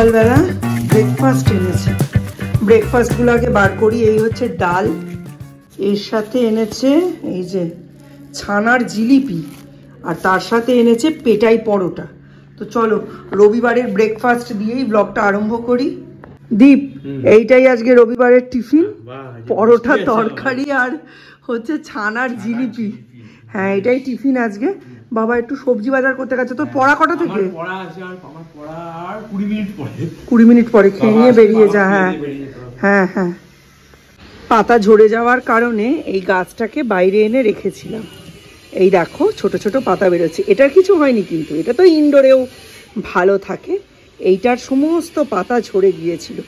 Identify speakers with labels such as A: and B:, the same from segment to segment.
A: সকালবেলা ব্রেকফাস্ট এনেছে, ব্রেকফাস্টগুলো আগে বার করি। এই হচ্ছে ডাল, এর সাথে এনেছে এই যে ছানার জিলিপি, আর তার সাথে এনেছে পেটাই পরোটা। তো চলো রবিবারের ব্রেকফাস্ট দিয়েই ব্লগটা আরম্ভ করি। দীপ, এইটাই আজকে রবিবারের টিফিন, পরোটা তরকারি আর হচ্ছে ছানার জিলিপি। হ্যাঁ, এটাই টিফিন আজকে। বাবা একটু সবজি বাজার করতে গেছে। তোর পড়া কটা থেকে? 20 মিনিট পরে খেয়ে নিয়ে বেরিয়ে যা। হ্যাঁ হ্যাঁ হ্যাঁ। পাতা ঝরে যাওয়ার কারণে এই গাছটাকে বাইরে এনে রেখেছিলাম। এই দেখো ছোট ছোট পাতা বেরোচ্ছে। এটার কিছু হয়নি, কিন্তু এটা তো ইনডোরেও ভালো থাকে। এইটার সমস্ত পাতা ঝরে গিয়েছিল।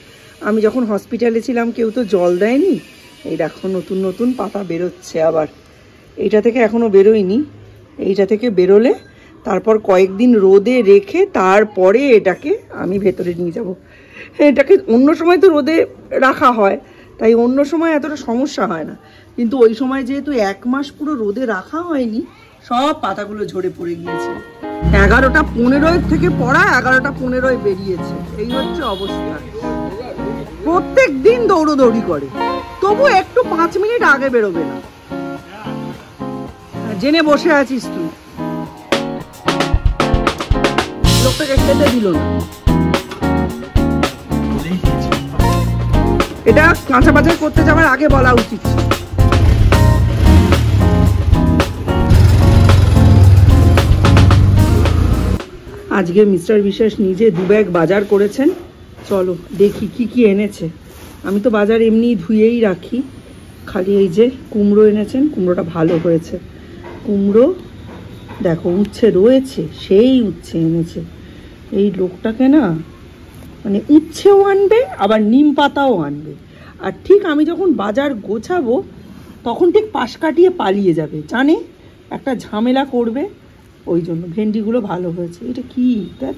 A: আমি যখন হসপিটালে ছিলাম কেউ তো জল দেয়নি। এই দেখো নতুন নতুন পাতা বেরোচ্ছে আবার। এইটা থেকে এখনো বেরোয়নি। এইটা থেকে বেরোলে তারপর কয়েকদিন রোদে রেখে তারপরে এটাকে আমি ভেতরে নিয়ে যাব। এটাকে অন্য সময় তো রোদে রাখা হয়, তাই অন্য সময় এতটা সমস্যা হয় না, কিন্তু ওই সময় যেহেতু 1 মাস পুরো রোদে রাখা হয়নি, সব পাতাগুলো ঝরে পড়ে গিয়েছে। 11:15 থেকে পড়া 11:15 বেরিয়েছে। এই হচ্ছে অবস্থা। প্রত্যেক দিন দৌড়োদৌড়ি করে, তবু একটু 5 মিনিট আগে বেরোবে না। জেনে বসে আছিস তুই। লোকটাকে খেতে দিল না। এটা কাঁচা বাজার করতে যাওয়ার আগে বলা উচিত। আজকে মিস্টার বিশ্বাস নিজে 2 ব্যাগ বাজার করেছেন। চলো দেখি কি কি এনেছে। আমি তো বাজার এমনি ধুয়েই রাখি, খালি এই যে কুমড়ো এনেছেন। কুমড়োটা ভালো হয়েছে। কুমড়ো দেখো উচ্ছে রয়েছে, সেই উচ্ছে এনেছে। এই লোকটাকে না মানে উচ্ছেও আনবে আবার নিম পাতাও আনবে, আর ঠিক আমি যখন বাজার গোছাবো তখন ঠিক পাশ কাটিয়ে পালিয়ে যাবে, জানে একটা ঝামেলা করবে। ওই জন্য ভেন্ডিগুলো ভালো হয়েছে। এটা কি দেখ,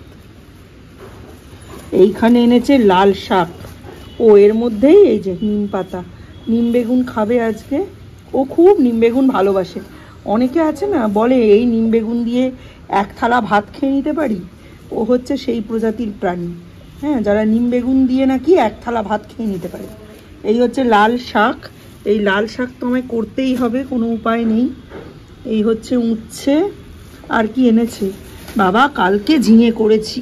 A: এইখানে এনেছে লাল শাক। ও এর মধ্যেই এই যে নিম পাতা। নিম বেগুন খাবে আজকে। ও খুব নিম বেগুন ভালোবাসে। অনেকে আছে না বলে এই নিম বেগুন দিয়ে 1 থালা ভাত খেয়ে নিতে পারি। ও হচ্ছে সেই প্রজাতির প্রাণী। হ্যাঁ, যারা নিম বেগুন দিয়ে নাকি 1 থালা ভাত খেয়ে নিতে পারে। এই হচ্ছে লাল শাক। এই লাল শাক তো আমায় করতেই হবে, কোনো উপায় নেই। এই হচ্ছে উচ্ছে। আর কি এনেছে বাবা? কালকে ঝিঙে করেছি।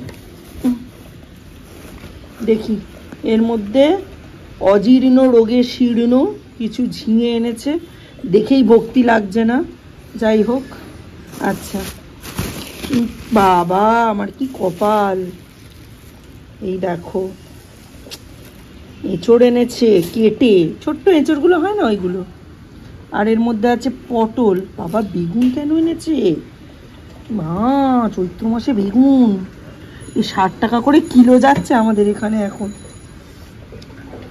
A: দেখি এর মধ্যে অজীর্ণ রোগে শীর্ণ কিছু ঝিঙে এনেছে। দেখেই ভক্তি লাগছে না, যাই হোক। আচ্ছা বাবা, আমার কি কপাল। এই দেখো এঁচড় এনেছে কেটে, ছোট্ট এঁচড়গুলো হয় না ওইগুলো। আর এর মধ্যে আছে পটল। বাবা বেগুন কেন এনেছে? মা, চৈত্র মাসে বেগুন এই 60 টাকা করে কিলো যাচ্ছে আমাদের এখানে এখন।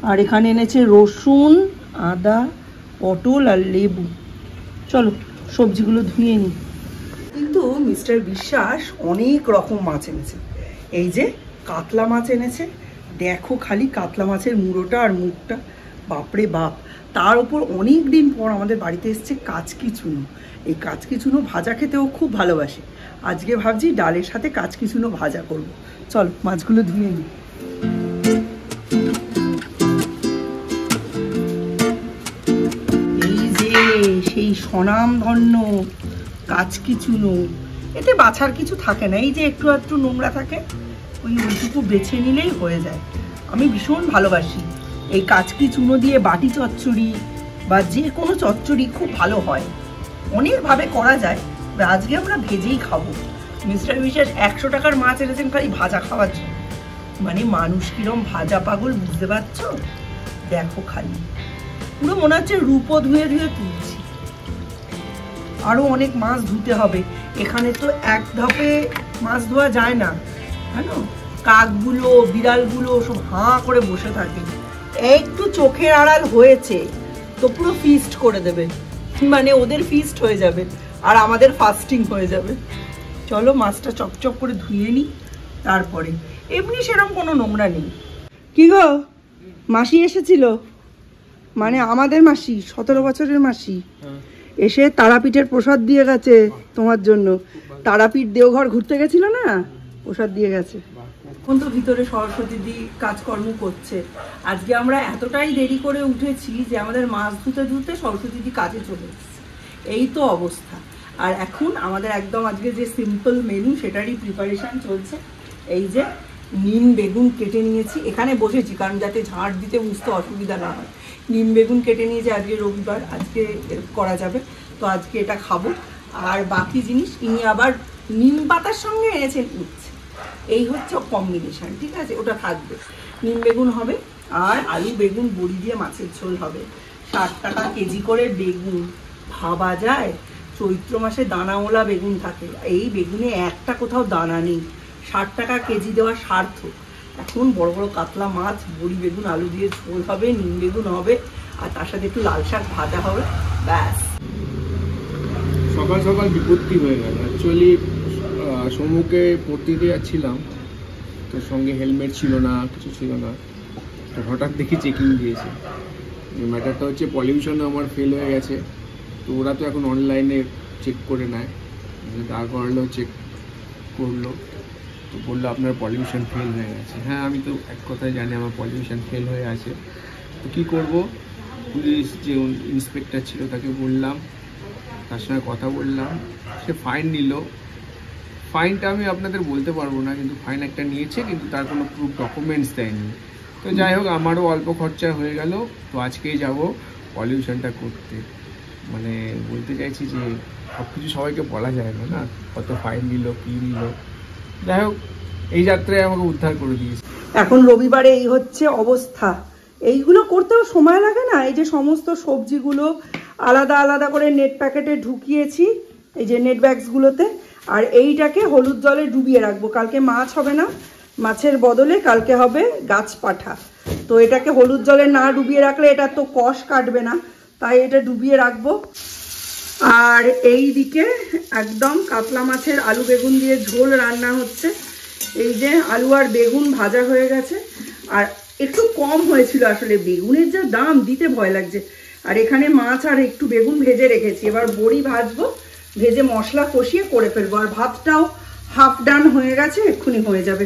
A: আর এখানে এনেছে রসুন, আদা, পটল আর লেবু। চলো সবজিগুলো ধুয়ে নিই। কিন্তু মিস্টার বিশ্বাস অনেক রকম মাছ এনেছে। এই যে কাতলা মাছ এনেছে। দেখো খালি কাতলা মাছের মুড়োটা আর মুখটা, বাপরে বাপ। তার উপর অনেক দিন পর আমাদের বাড়িতে এসছে কাচকি চুনো। এই কাচকি চুনো ভাজা খেতেও খুব ভালোবাসে। আজকে ভাবছি ডালের সাথে কাচকি চুনো ভাজা করব। চলো মাছগুলো ধুয়ে নিই। এই যে সেই স্বনামধন্য কাচকি চুনো। এতে বাছার কিছু থাকে না, এই যে একটু একটু নোংরা থাকে, ওইটুকু বেছে নিলেই হয়ে যায়। আমি ভীষণ ভালোবাসি এই কাচকি চুনো দিয়ে বাটি চচ্চড়ি বা যে কোনো চচ্চড়ি খুব ভালো হয়। অনেকভাবে করা যায়, আজকে আমরা ভেজেই খাবো। মিস্টার বিশ্বাস 100 টাকার মাছ এনেছেন খালি ভাজা খাওয়ার জন্য। মানে মানুষ কিরম ভাজা পাগল বুঝতে পারছো? দেখো খালি, পুরো মনে হচ্ছে রূপো ধুয়ে ধুয়ে তুলছি। আরো অনেক মাছ ধুতে হবে। এখানে তো এক ধাপে মাছ ধোয়া যায় না, জানো। কাকগুলো বিড়ালগুলো সব হাঁ করে বসে থাকে। একটু চোখের আড়াল হয়েছে তো পুরো ফিস্ট করে দেবে, মানে ওদের ফিস্ট হয়ে যাবে আর আমাদের ফাস্টিং হয়ে যাবে। চলো মাছটা চকচক করে ধুয়ে নিই। তারপরে এমনি সেরকম কোনো নোংরা নেই। কি গো, মাসি এসেছিল? মানে আমাদের মাসি, 17 বছরের মাসি এসে তারাপীঠের প্রসাদ দিয়ে গেছে তোমার জন্য। তারাপীঠ দেওঘর ঘুরতে গেছিল না, প্রসাদ দিয়ে গেছে। এখন তো ভিতরে সরস্বতী দি কাজকর্ম করছে। আজকে আমরা এতটাই দেরি করে উঠেছি যে আমাদের মাছ ধুতে ধুতে সরস্বতী দি কাজে চলে এসেছে। এই তো অবস্থা। আর এখন আমাদের একদম আজকে যে সিম্পল মেনু সেটারই প্রিপারেশন চলছে। এই যে নিম বেগুন কেটে নিয়েছি, এখানে বসেছি কারণ যাতে ঝাড় দিতে বুঝতে অসুবিধা না হয়। নিম বেগুন কেটে নিয়েছি, আজকে রবিবার, আজকে করা যাবে, তো আজকে এটা খাবো। আর বাকি জিনিস ইনি আবার নিম পাতার সঙ্গে এনেছেন উচ্ছে, এই হচ্ছে কম্বিনেশন, ঠিক আছে, ওটা থাকবে। নিম বেগুন হবে আর আলু বেগুন বড়ি দিয়ে মাছের ঝোল হবে। 60 টাকা কেজি করে বেগুন, ভাবা যায়? চৈত্র মাসে দানাওয়ালা বেগুন থাকে, এই বেগুনে একটা কোথাও দানা নেই। 60 টাকা কেজি দেওয়া সার্থক। এখন বড় বড় কাতলা মাছ, বড়ি বেগুন আলু দিয়ে ঝোল হবে, নিম বেগুন হবে, আর তার সাথে একটু লাল শাক ভাজা হবে, ব্যাস।
B: সকাল সকাল বিপত্তি হয়ে গেল। অ্যাকচুয়ালি সম্মুখে পড়তে যাচ্ছিলাম, তো সঙ্গে হেলমেট ছিল না, কিছু ছিল না, তো হঠাৎ দেখি চেকিং দিয়েছে। ম্যাটারটা হচ্ছে পলিউশনও আমার ফেল হয়ে গেছে, তো ওরা তো এখন অনলাইনে চেক করে নেয়, দাঁড় করালেও চেক করলো, তো বললো আপনার পলিউশন ফেল হয়ে গেছে। হ্যাঁ, আমি তো এক কথায় জানি আমার পলিউশন ফেল হয়ে আছে, তো কী করবো। পুলিশ যে ইন্সপেক্টর ছিল তাকে বললাম, তার সঙ্গে কথা বললাম, সে ফাইন নিল। ফাইনটা আমি আপনাদের বলতে পারবো না, কিন্তু ফাইন একটা নিয়েছে, কিন্তু তার কোনো প্রুফ ডকুমেন্টস দেয়নি। তো যাই হোক, আমারও অল্প খরচা হয়ে গেল, তো আজকেই যাব পলিউশনটা করতে। মানে বলতে চাইছি যে সব কিছু সবাইকে বলা যায় না, না কত ফাইন নিল, কী নিল। যাই হোক, এই যাত্রায় আমাকে উদ্ধার করে দিয়েছে।
A: এখন রবিবারে এই হচ্ছে অবস্থা। এইগুলো করতেও সময় লাগে না। এই যে সমস্ত সবজিগুলো আলাদা আলাদা করে নেট প্যাকেটে ঢুকিয়েছি, এই যে নেট ব্যাগসগুলোতে, আর এইটাকে হলুদ জলে ডুবিয়ে রাখবো। কালকে মাছ হবে না, মাছের বদলে কালকে হবে গাছ পাঠা। তো এটাকে হলুদ জলে না ডুবিয়ে রাখলে এটা তো কষ কাটবে না, তাই এটা ডুবিয়ে রাখবো। আর এই দিকে একদম কাতলা মাছের আলু বেগুন দিয়ে ঝোল রান্না হচ্ছে। এই যে আলু আর বেগুন ভাজা হয়ে গেছে, আর একটু কম হয়েছিল আসলে, বেগুনের যা দাম দিতে ভয় লাগছে। আর এখানে মাছ আর একটু বেগুন ভেজে রেখেছি, এবার বড়ি ভাজবো, ভেজে মশলা কষিয়ে করে ফেলবো। আর ভাতটাও হাফ ডান হয়ে গেছে, এক্ষুনি হয়ে যাবে।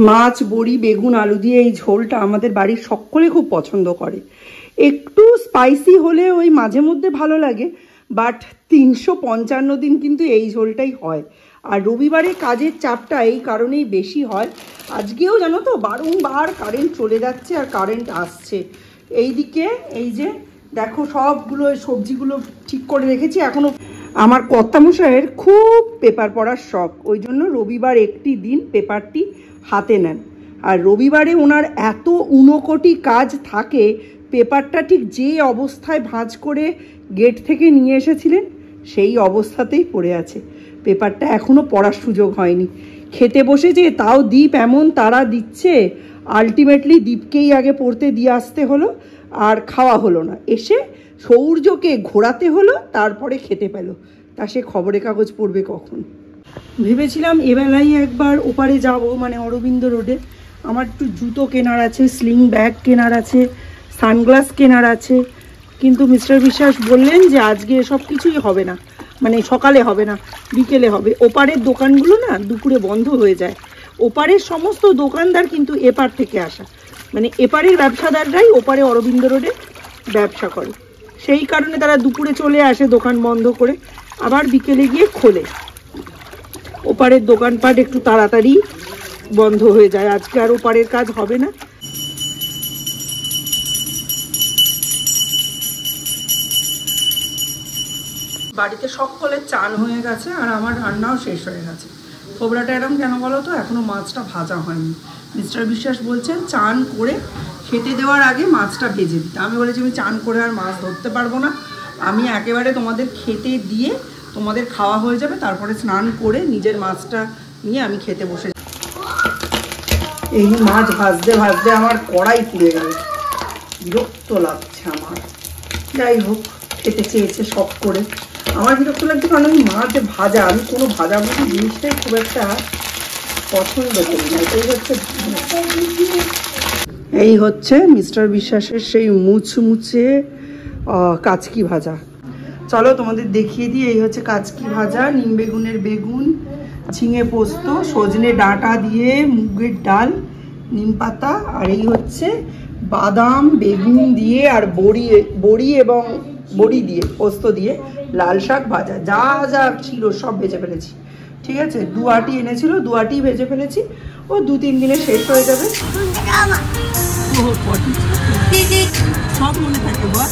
A: মাছ, বড়ি, বেগুন, আলু দিয়ে এই ঝোলটা আমাদের বাড়ির সকলে খুব পছন্দ করে। একটু স্পাইসি হলে ওই মাঝে মধ্যে ভালো লাগে, বাট 355 দিন কিন্তু এই ঝোলটাই হয়। আর রবিবারে কাজের চাপটা এই কারণেই বেশি হয়। আজকেও জানো তো বারংবার কারেন্ট চলে যাচ্ছে আর কারেন্ট আসছে। এই দিকে এই যে দেখো সবগুলো সবজিগুলো ঠিক করে রেখেছি। এখনও আমার কর্তামশাইয়ের খুব পেপার পড়ার শখ, ওই জন্য রবিবার একটি দিন পেপারটি হাতে নেন। আর রবিবারে ওনার এত উনকোটি কাজ থাকে, পেপারটা ঠিক যে অবস্থায় ভাঁজ করে গেট থেকে নিয়ে এসেছিলেন সেই অবস্থাতেই পড়ে আছে। পেপারটা এখনও পড়ার সুযোগ হয়নি। খেতে বসেছে, তাও দীপ এমন তারা দিচ্ছে, আলটিমেটলি দীপকেই আগে পড়তে দিয়ে আসতে হলো, আর খাওয়া হলো না। এসে সৌর্যকে ঘোরাতে হলো, তারপরে খেতে পেল। তা সে খবরের কাগজ পড়বে কখন? ভেবেছিলাম এবেলাই একবার ওপারে যাব, মানে অরবিন্দ রোডে। আমার একটু জুতো কেনার আছে, স্লিং ব্যাগ কেনার আছে, সানগ্লাস কেনার আছে, কিন্তু মিস্টার বিশ্বাস বললেন যে আজকে এসব কিছুই হবে না, মানে সকালে হবে না, বিকেলে হবে। ওপারের দোকানগুলো না দুপুরে বন্ধ হয়ে যায়। ওপারের সমস্ত দোকানদার কিন্তু এপার থেকে আসা, মানে এপারের ব্যবসাদাররাই ওপারে অরবিন্দ রোডে ব্যবসা করে, সেই কারণে তারা দুপুরে চলে আসে দোকান বন্ধ করে, আবার বিকেলে গিয়ে খোলে। ওপারের দোকানপাট একটু তাড়াতাড়ি বন্ধ হয়ে যায়। আজকে আর ওপারের কাজ হবে না। বাড়িতে সকলের চান হয়ে গেছে আর আমার রান্নাও শেষ হয়ে গেছে। থোবড়াটা এরকম কেন বলো তো, এখনও মাছটা ভাজা হয়নি। মিস্টার বিশ্বাস বলছেন চান করে খেতে দেওয়ার আগে মাছটা ভেজে দিতে। আমি বলেছি আমি চান করে আর মাছ ধরতে পারবো না, আমি একেবারে তোমাদের খেতে দিয়ে তোমাদের খাওয়া হয়ে যাবে, তারপরে স্নান করে নিজের মাছটা নিয়ে আমি খেতে বসে। এই মাছ ভাজতে ভাজতে আমার কড়াই পুড়ে গেল, বিরক্ত লাগছে আমার। যাই হোক, খেতে চেয়েছে শখ করে। আমার বিরক্ত লাগছে কারণ আমি মাছ ভাজা, আমি কোনো ভাজাভুজি জিনিসটাই খুব একটা পছন্দ করি না। এই হচ্ছে মিস্টার বিশ্বাসের সেই মুচমুচে কাচকি ভাজা। চলো তোমাদের দেখিয়ে দিই। এই হচ্ছে কাচকি ভাজা, নিম বেগুনের বেগুন, ঝিঙে পোস্ত, সজনে ডাঁটা দিয়ে মুগের ডাল, নিম পাতা, আর এই হচ্ছে বাদাম বেগুন দিয়ে আর বড়ি এবং বড়ি দিয়ে পোস্ত দিয়ে লাল শাক ভাজা। যা যা ছিল সব ভেজে ফেলেছি, ঠিক আছে। 2 আটি এনেছিল, 2 আটি ভেজে ফেলেছি। ও 2-3 দিনে শেষ হয়ে যাবে। সব মনে থাকে বল।